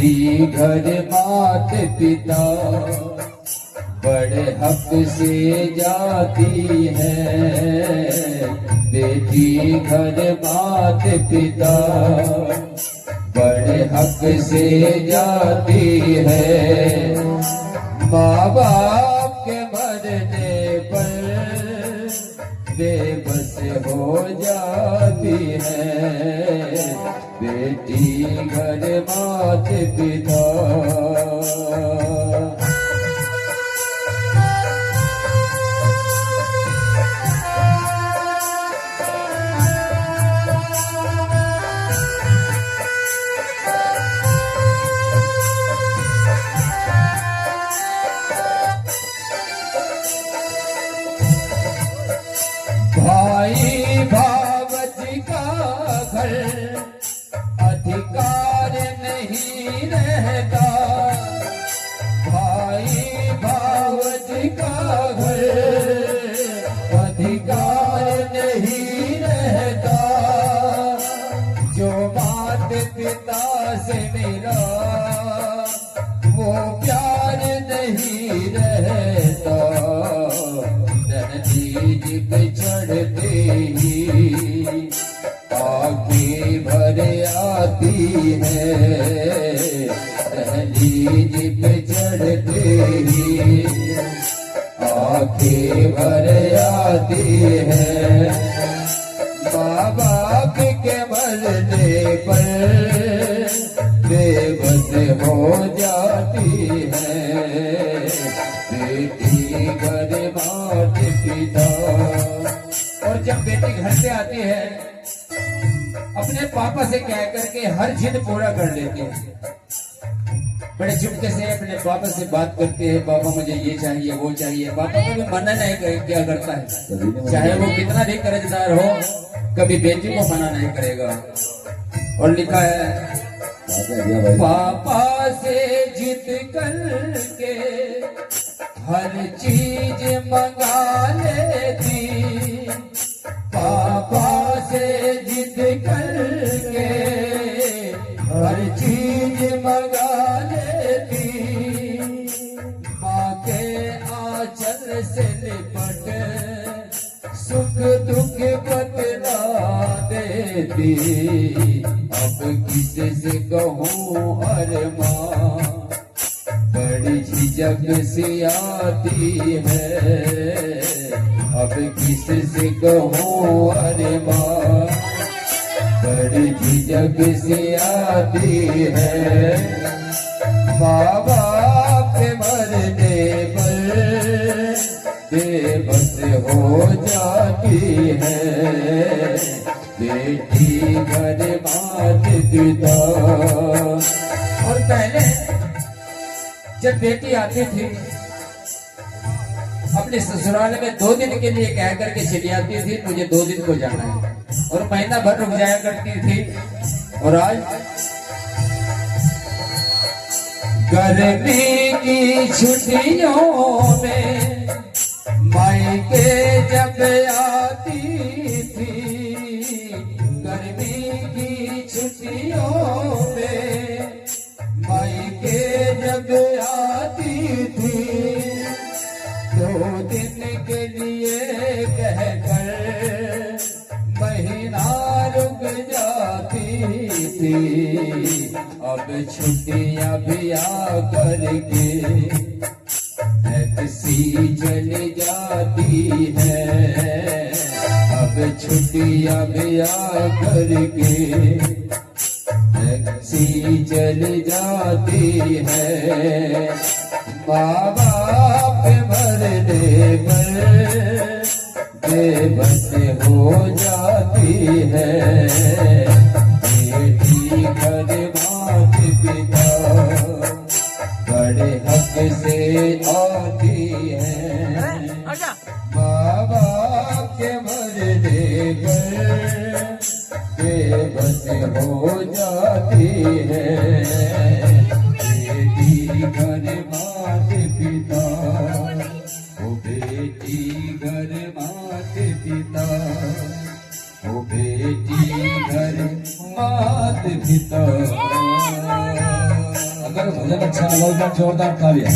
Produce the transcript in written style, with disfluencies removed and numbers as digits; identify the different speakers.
Speaker 1: बेटी घर मात पिता बड़े हक से जाती है। बेटी घर मात पिता बड़े हक से जाती है। माँ बाप के मरने पर बेबस हो जाती है। बेटी घर मात पिता। भाई भावती का घर अधिकार नहीं रहता। भाई भावती का घर अधिकार नहीं रहता। जो मात पिता से मेरा वो प्यार नहीं रहता। दहलीज पे चढ़ते ही आगे भर आती है। दहलीज पे चढ़ते ही आगे भर आती है। माँ बाप के मरने पर बेबस हो जाती है। बेटी घर मात पिता। और जब बेटी घर से आती है अपने पापा से कह करके हर जिद पूरा कर लेती है। बड़े चुपके से अपने पापा से बात करते हैं, पापा मुझे ये चाहिए वो चाहिए। पापा कभी मना नहीं क्या करता है, चाहे वो कितना भी कर्जदार हो, कभी बेटी को मना नहीं करेगा। और लिखा है पापा से जिद करके हर चीज मंगा लेती। पापा से जिद करके हर चीज मंगा लेती। माँ के आंचल से लिपट सुख दुख बतला देती। अब किससे कहूँ हर माँ बड़ी झिझक सी आती है। अब किससे कहूँ अरे माँ बड़ी झिझक सी आती है। माँ बाप के मरने पर बेबस हो जाती है। बेटी घर मात पिता। और पहले जब बेटी आती थी अपने ससुराल में 2 दिन के लिए कह करके चली आती थी, मुझे 2 दिन को जाना है, और महीना भर रुक जाया करती थी। और आज गर्मी की छुट्टियों में मायके जब आती थी। गर्मी की छुट्टियों में मायके जब आती थी। 2 दिन के लिए कहकर महीना रुक जाती थी। अब छुट्टियां भी आ करके ऐसी चली जाती है। अब छुट्टियां भी आ करके ऐसी चली जाती है। माँ बाप मरने पर बेबस हो जाती है। बेटी घर मात पिता बड़े हक से आती है। माँ बाप के मरने पर बेबस हो जाती है। बेटी घर मात पिता। ओ बेटी घर मात पिता। ओ बेटी घर मात पिता।
Speaker 2: अगर भजन अच्छा लगा जोरदार तालियां।